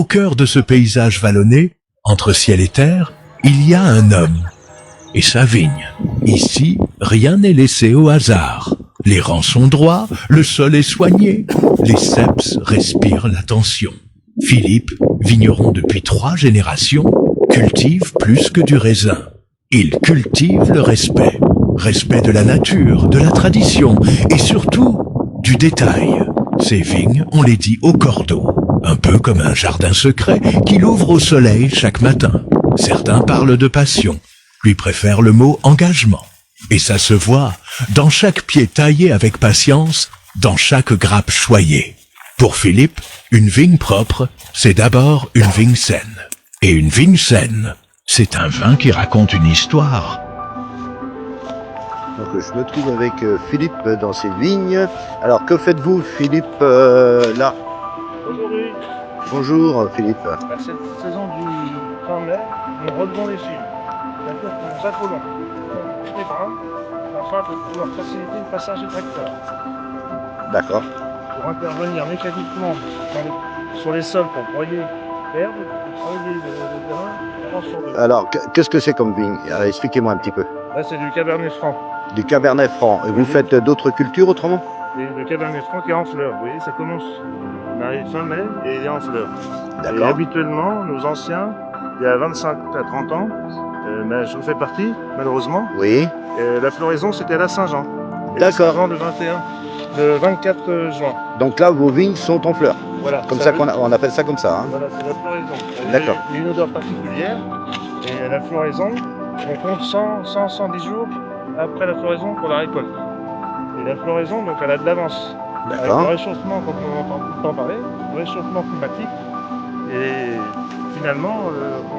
cœur de ce paysage vallonné, entre ciel et terre, il y a un homme et sa vigne. Ici, rien n'est laissé au hasard. Les rangs sont droits, le sol est soigné, les ceps respirent l'attention. Philippe, vigneron depuis 3 générations, cultive plus que du raisin. Il cultive le respect. Respect de la nature, de la tradition et surtout du détail. Ces vignes, on les dit au cordeau. Un peu comme un jardin secret qu'il ouvre au soleil chaque matin. Certains parlent de passion, lui préfèrent le mot engagement. Et ça se voit dans chaque pied taillé avec patience, dans chaque grappe choyée. Pour Philippe, une vigne propre, c'est d'abord une vigne saine. Et une vigne saine, c'est un vin qui raconte une histoire. Donc je me trouve avec Philippe dans ses vignes. Alors que faites-vous Philippe là? Aujourd'hui, Bonjour Philippe. à cette saison du fin mai, nous relevons les fils. C'est-à-dire que nous accolons les brins afin de pouvoir faciliter le passage des tracteurs. D'accord. Pour intervenir mécaniquement sur les sols pour broyer l'herbe, travailler le terrain, avant sur deux. Alors qu'est-ce que c'est comme vigne? Expliquez-moi un petit peu. Là, c'est du cabernet franc. Du cabernet franc. Et vous faites d'autres cultures autrement? Et le cabernet franc qui est en fleurs. Vous voyez, ça commence, on arrive fin mai et il est en fleurs. Et D'accord. habituellement, nos anciens, il y a 25 à 30 ans, mais je fais partie, malheureusement. Oui. La floraison, c'était à la Saint-Jean. Et D'accord. la Saint-Jean le 24 juin. Donc là, vos vignes sont en fleurs. Voilà. Comme ça qu'on appelle ça comme ça. Hein. Voilà, c'est la floraison. D'accord. Il y a une odeur particulière. Et la floraison, on compte 110 jours après la floraison pour la récolte. Et la floraison, donc, elle a de l'avance. Avec D'accord. le réchauffement, comme on entend tout le temps parler, le réchauffement climatique. Et finalement,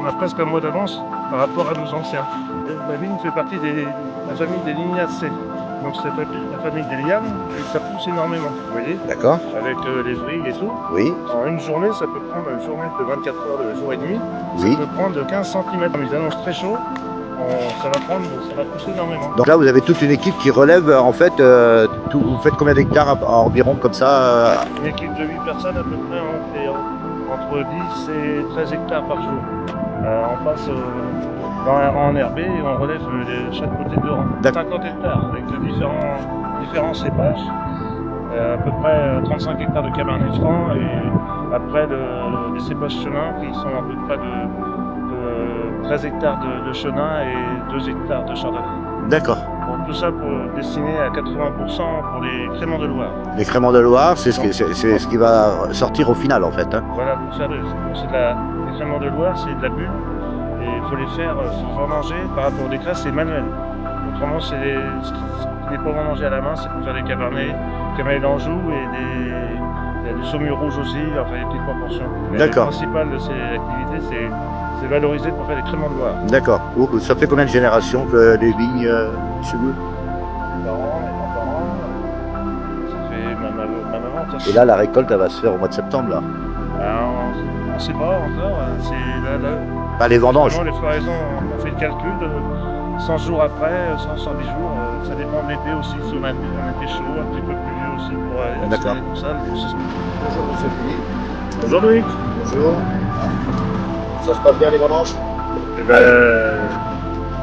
on a presque un mois d'avance par rapport à nos anciens. La vigne fait partie de la famille des Lignacées. Donc c'est la famille des lianes et ça pousse énormément, vous voyez, D'accord. avec les vrigues et tout. Oui. En une journée, ça peut prendre une journée de 24 heures, de jour et demi, Oui. ça peut prendre de 15 cm. Ils annoncent très chaud, ça va pousser énormément. Donc là, vous avez toute une équipe qui relève en fait. Vous faites combien d'hectares environ comme ça? Une équipe de 8 personnes à peu près, on fait entre 10 et 13 hectares par jour. On passe dans un rang enherbé et on relève chaque côté de rang. 50 hectares avec différents cépages. À peu près 35 hectares de cabernet franc et après des cépages chenins qui sont à peu près de 13 hectares de chenin et 2 hectares de chardonnay. D'accord. Bon, tout ça destiné à 80% pour les créments de Loire. Les créments de Loire, c'est ce qui va sortir au final en fait. Hein. Voilà, pour faire les créments de Loire, c'est de la bulle. Et il faut les faire sans vendanger. Par rapport aux décrets, c'est manuel. Autrement, ce qui n'est pas vendangé à la main, c'est pour faire des cabernets d'Anjou et des saumures rouges aussi, enfin des petites proportions. D'accord. Le principal de ces activités, c'est valoriser pour faire des créments de Loire. D'accord. Ça fait combien de générations que les vignes chez vous? Mes parents, mes grands-parents, ça fait ma maman. Et là, la récolte, elle va se faire au mois de septembre, là. On ne sait pas encore. C'est Pas les vendanges. Les floraisons, on fait le calcul de 100 jours après, 110 jours, ça dépend de l'été aussi, si on a un été chaud, un petit peu plus vieux aussi pour accélérer tout ça. Bonjour monsieur Philippe. Bonjour Loïc. Bonjour. Ça se passe bien les vendanges? Eh ben,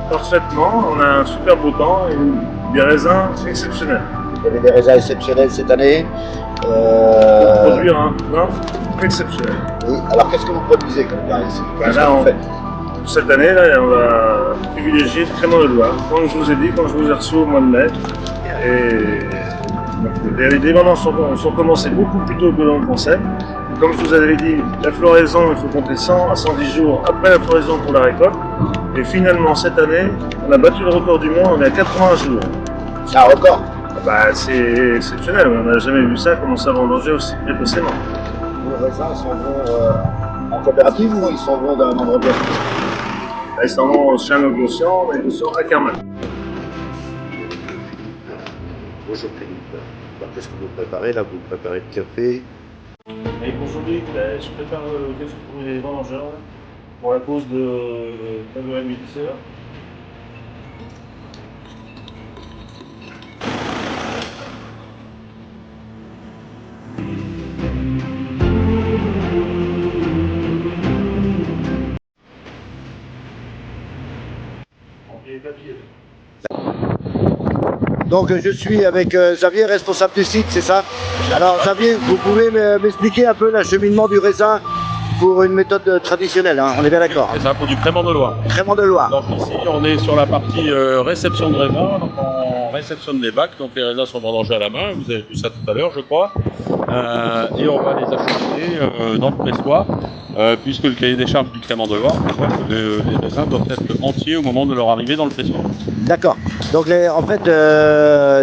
parfaitement, on a un super beau temps et des raisins exceptionnels. Il y avait des raisins exceptionnels cette année. Produire un vin exceptionnel. Oui. Alors qu'est-ce que vous produisez comme vin ici? Cette année, là, on va privilégier le crément de Loire. Comme je vous ai dit, quand je vous ai reçu au mois de mai, et les vendanges sont commencées beaucoup plus tôt que l'on pensait. Comme je vous avais dit, la floraison, il faut compter 100 à 110 jours après la floraison pour la récolte. Et finalement, cette année, on a battu le record du monde, on est à 80 jours. C'est un record? Bah, c'est exceptionnel, on n'a jamais vu ça commencer à vendanger aussi précocement. Vos raisins s'en vont en coopérative ou ils s'en vont d'un endroit bien? Ils s'en vont chez un négociant à Kerman. Bonjour Philippe. Qu'est-ce que vous préparez là? Vous préparez le café? Et aujourd'hui, je prépare le café pour les vendangeurs pour la pause de midi. Donc je suis avec Xavier, responsable du site, c'est ça? Alors Xavier, vous pouvez m'expliquer un peu l'acheminement du raisin pour une méthode traditionnelle, hein, on est bien d'accord? C'est ça, pour du crément de Loire. Crément de Loire. Donc ici, on est sur la partie réception de raisins. Donc on réceptionne les bacs. Donc les raisins sont vendangés à la main. Vous avez vu ça tout à l'heure, je crois. Et on va les acheminer dans le pressoir, puisque le cahier des charges du crément de Loire prévoit que les raisins doivent être entiers au moment de leur arrivée dans le pressoir. D'accord. Donc en fait,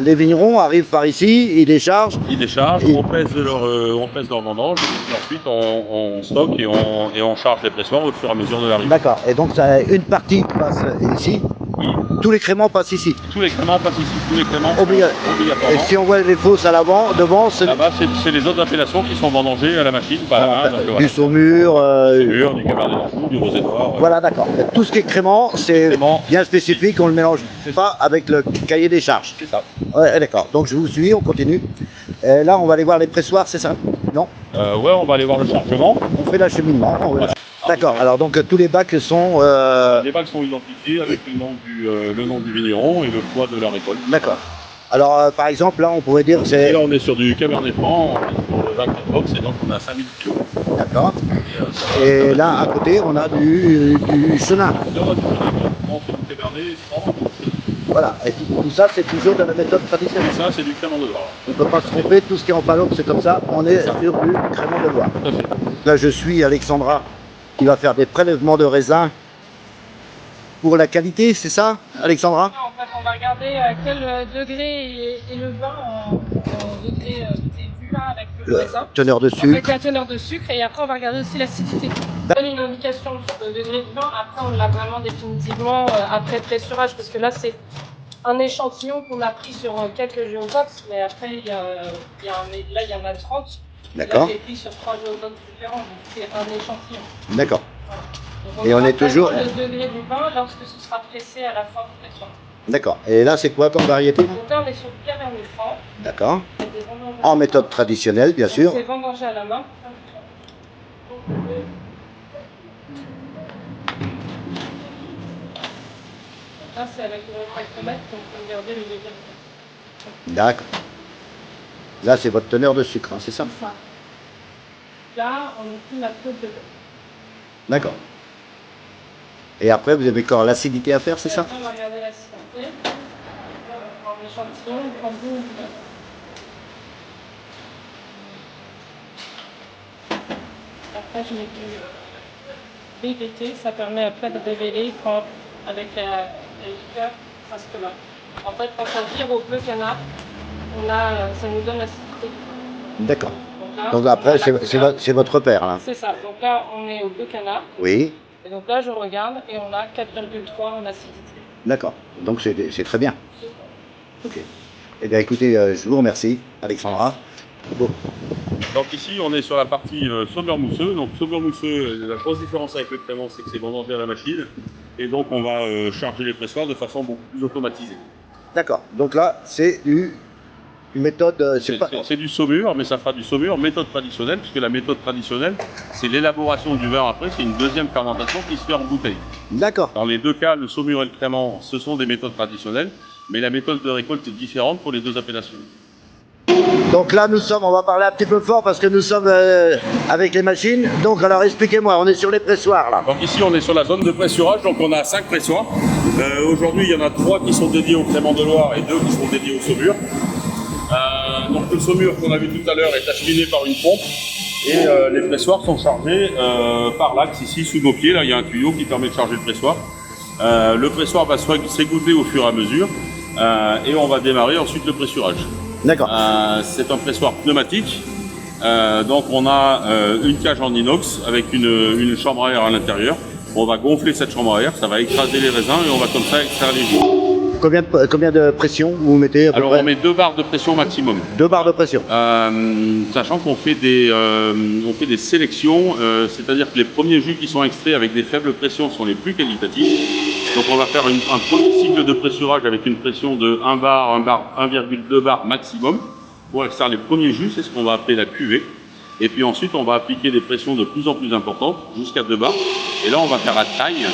les vignerons arrivent par ici, ils déchargent. Ils déchargent, on pèse leur vendange, et ensuite on stocke et on charge les pressoirs au fur et à mesure de l'arrivée. D'accord. Et donc une partie passe ici. Oui. Tous les créments passent ici. Tous les créments passent ici. Tous les créments obligatoirement. Et si on voit les fosses à l'avant, devant, c'est là-bas, c'est les autres appellations qui sont vendangées à la machine. Voilà, donc, voilà. Du saumur, Du cabernet d'Anjou, du rosé noir. Voilà, d'accord. Tout ce qui est crément, c'est bien spécifique, on le mélange pas avec le cahier des charges. C'est ça. Ouais, d'accord. Donc je vous suis, on continue. Et là, on va aller voir les pressoirs, c'est ça? Non? Ouais, on va aller voir le chargement. On fait l'acheminement. Voilà. D'accord. Alors donc tous les bacs sont. Les bacs sont identifiés avec le nom du vigneron et le poids de la récolte. D'accord. Alors par exemple, là, on pourrait dire que Et c'est. là, on est sur du cabernet franc, on est sur le bac de box, et donc on a 5000 kg. D'accord. Et là, à côté, on a du chenin. On fait du cabernet franc. Voilà. Et tout ça, c'est toujours de la méthode traditionnelle. Ça, c'est du crément de Loire. On ne peut pas se tromper. Tout ce qui est en palot, c'est comme ça. On est sur du crément de Loire. Tout à fait. Là, je suis Alexandra, qui va faire des prélèvements de raisins pour la qualité, c'est ça, Alexandra? En fait, on va regarder à quel degré est le vin en degré du vin avec le raisin. Teneur de sucre. Avec la teneur de sucre, et après on va regarder aussi l'acidité. On donne une indication sur le degré du vin, après on l'a vraiment définitivement après pressurage, parce que là c'est un échantillon qu'on a pris sur quelques géotox, mais après il y en a 30. D'accord. Là, c'est pris sur 3 géotox différents, donc c'est un échantillon. D'accord. Donc, Et on est toujours. Le degré du vin lorsque ce sera pressé à la fin du pressoir. D'accord. Et là, c'est quoi comme variété? Donc là, on est sur le cabernet franc. D'accord. En méthode traditionnelle, bien sûr. C'est vendangé à la main. Là, c'est avec le réfractomètre qu'on peut regarder le degré. D'accord. Là, c'est votre teneur de sucre, hein, c'est ça? Là, on est plus la côte de. D'accord. Et après, vous avez encore l'acidité à faire, c'est ça? Après, on va regarder l'acidité. On prend l'échantillon, on prend deux. Après, je mets du BVT, ça permet après de révéler quand, avec la liqueur, parce que là, en fait, quand on tire au bleu canard, ça nous donne l'acidité. D'accord. Là, Donc après, c'est votre repère, là. c'est ça. Donc là, on est au bleu canard. Oui. Et donc là, je regarde et on a 4,3 en acidité. D'accord. Donc c'est très bien. Ok. Eh bien, écoutez, je vous remercie, Alexandra. Bon. Donc ici, on est sur la partie saumur mousseux. Donc saumur mousseux, la grosse différence avec le crément, c'est que c'est vendangé à la machine. Et donc on va charger les pressoirs de façon beaucoup plus automatisée. D'accord. Donc là, c'est une méthode. C'est du saumur, mais ça fera du saumur méthode traditionnelle, puisque la méthode traditionnelle, c'est l'élaboration du vin après, c'est une deuxième fermentation qui se fait en bouteille. D'accord. Dans les deux cas, le saumur et le crément, ce sont des méthodes traditionnelles, mais la méthode de récolte est différente pour les deux appellations. Donc là, on va parler un petit peu fort parce que nous sommes avec les machines. Donc alors expliquez-moi, on est sur les pressoirs là. Donc ici, on est sur la zone de pressurage, donc on a 5 pressoirs. Aujourd'hui, il y en a 3 qui sont dédiés au crément de Loire et 2 qui sont dédiés au saumur. Donc le saumur qu'on a vu tout à l'heure est acheminé par une pompe et les pressoirs sont chargés par l'axe ici sous nos pieds. Là, il y a un tuyau qui permet de charger le pressoir. Le pressoir va s'égoutter au fur et à mesure et on va démarrer ensuite le pressurage. D'accord. C'est un pressoir pneumatique. Donc on a une cage en inox avec une chambre à air à l'intérieur. On va gonfler cette chambre à air, ça va écraser les raisins et on va comme ça extraire les jus. Combien de pression vous mettez à peu Alors près? on met 2 barres de pression maximum. 2 barres de pression. Sachant qu'on fait des sélections, c'est-à-dire que les premiers jus qui sont extraits avec des faibles pressions sont les plus qualitatifs. Donc on va faire un premier cycle de pressurage avec une pression de 1 bar, 1,2 bar maximum pour extraire les premiers jus, c'est ce qu'on va appeler la cuvée. Et puis ensuite, on va appliquer des pressions de plus en plus importantes, jusqu'à 2 bars. Et là, on va faire la taille,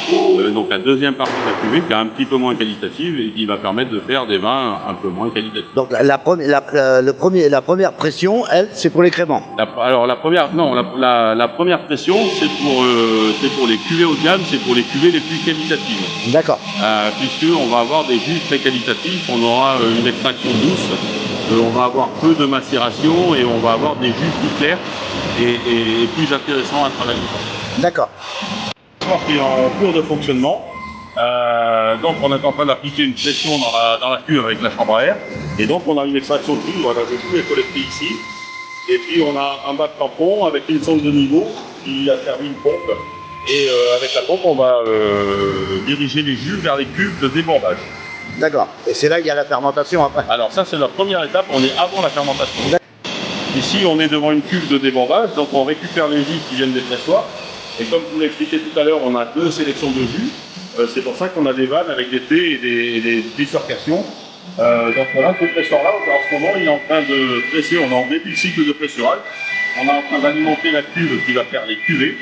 donc la deuxième partie de la cuvée, qui est un petit peu moins qualitative et qui va permettre de faire des vins un peu moins qualitatifs. Donc la première pression, elle, c'est pour les créments. Alors la première pression, c'est pour les cuvées haut de gamme, c'est pour les cuvées les plus qualitatives. D'accord. Puisqu'on va avoir des jus très qualitatifs, on aura une extraction douce, on va avoir peu de macération et on va avoir des jus plus clairs et plus intéressants à travailler. D'accord. Qui est en cours de fonctionnement. Donc on est en train d'appliquer une pression dans la cuve avec la chambre à air. Et donc on a une extraction de jus, voilà, le jus est collecté ici. Et puis on a un bas de tampon avec une sonde de niveau qui a servi une pompe. Et avec la pompe, on va diriger les jus vers les cuves de débordage. D'accord. Et c'est là qu'il y a la fermentation après. Alors ça, c'est la première étape, on est avant la fermentation. Ici, on est devant une cuve de débordage, donc on récupère les jus qui viennent des pressoirs. Et comme je vous l'ai expliqué tout à l'heure, on a 2 sélections de jus. C'est pour ça qu'on a des vannes avec des thés et des bifurcations. Donc voilà, ce pressoir-là, en ce moment, il est en train de presser, on est en début de cycle de pressurage. On est en train d'alimenter la cuve qui va faire les cuvées.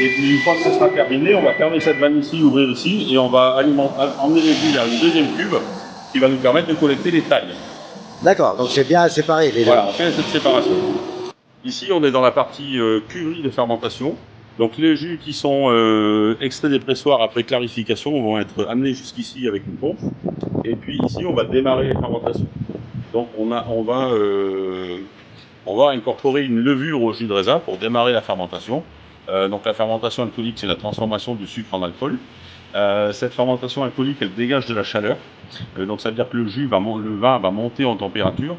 Et puis une fois que ce sera terminé, on va fermer cette vanne ici, ouvrir ici, et on va emmener les jus vers une deuxième cuve qui va nous permettre de collecter les tailles. D'accord, donc c'est bien séparé les deux. Voilà, on fait cette séparation. Ici, on est dans la partie cuverie de fermentation. Donc les jus qui sont extraits des pressoirs après clarification vont être amenés jusqu'ici avec une pompe. Et puis ici, on va démarrer les fermentations. Donc on va incorporer une levure au jus de raisin pour démarrer la fermentation. Donc la fermentation alcoolique, c'est la transformation du sucre en alcool. Cette fermentation alcoolique, elle dégage de la chaleur. Donc ça veut dire que le vin va monter en température.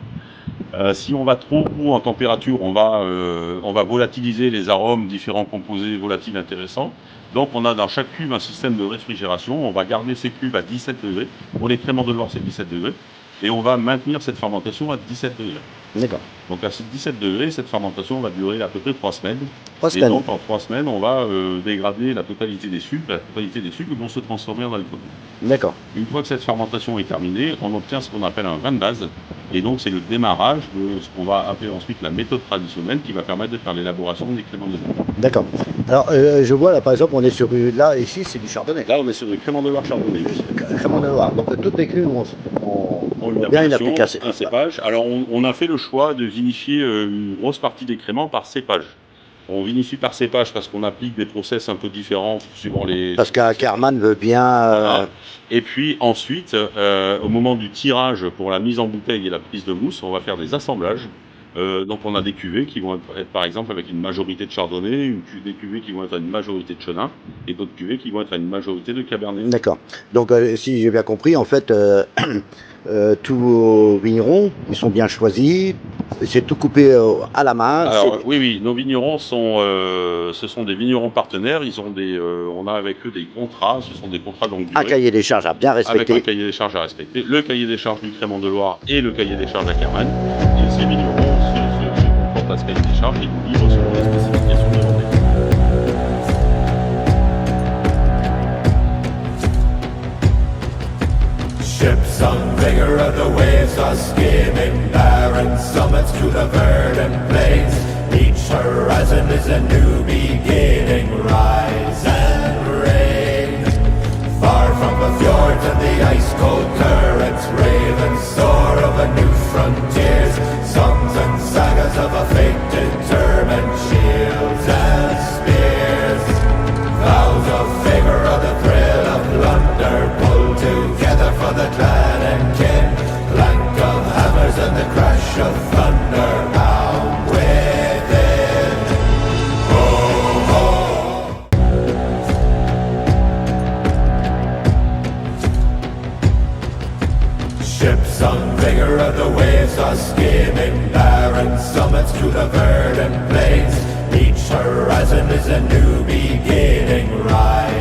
Si on va trop haut en température, on va volatiliser les arômes, différents composés volatiles intéressants. Donc on a dans chaque cuve un système de réfrigération. On va garder ces cuves à 17 degrés. Pour les créments de Loire, c'est 17 degrés. Et on va maintenir cette fermentation à 17 degrés. D'accord. Donc à 17 degrés, cette fermentation va durer à peu près 3 semaines. 3 semaines. Et donc en 3 semaines, on va dégrader la totalité des sucres. La totalité des sucres vont se transformer en alcool. D'accord. Une fois que cette fermentation est terminée, on obtient ce qu'on appelle un vin de base. Et donc c'est le démarrage de ce qu'on va appeler ensuite la méthode traditionnelle qui va permettre de faire l'élaboration des créments de Loire. D'accord. Alors je vois là par exemple, on est sur là ici c'est du chardonnay. Là on est sur du créments de Loire chardonnay. Créments de Loire. Donc toutes les cuves ont bien une application. Un cépage. Alors on a fait le choix de vinifier une grosse partie des créments par cépage. On vinifie par cépage parce qu'on applique des process un peu différents suivant les... Parce qu'Ackermann veut bien... Voilà. Et puis ensuite, au moment du tirage pour la mise en bouteille et la prise de mousse, on va faire des assemblages. Donc on a des cuvées qui vont être par exemple avec une majorité de chardonnay, des cuvées qui vont être à une majorité de chenin, et d'autres cuvées qui vont être à une majorité de cabernet. D'accord. Donc si j'ai bien compris, en fait, tous vos vignerons, ils sont bien choisis, c'est tout coupé à la main. Alors oui, nos vignerons ce sont des vignerons partenaires, on a avec eux des contrats, ce sont des contrats de longue durée. Un cahier des charges à bien respecter. Avec un cahier des charges à respecter, le cahier des charges du Crémant de Loire et le cahier des charges d'Ackermann. Et ces vignerons se confortent à ce cahier des charges et nous livrent selon les spécifications demandées. Ships on vigor of the waves are skimming barren summits to the verdant plains. Each horizon is a new beginning, rise and reign. Far from the fjords and the ice-cold currents, ravens soar over new frontiers. Songs and sagas of a fate determined, shields and spears. Vows of favor of the thrill of plunder, pulled together for the clan and kin. Clank of hammers and the crash of thunder, bound within. Ho, ho. Ships on vigor of the waves are skimming barren summits to the verdant plains. Each horizon is a new beginning, rise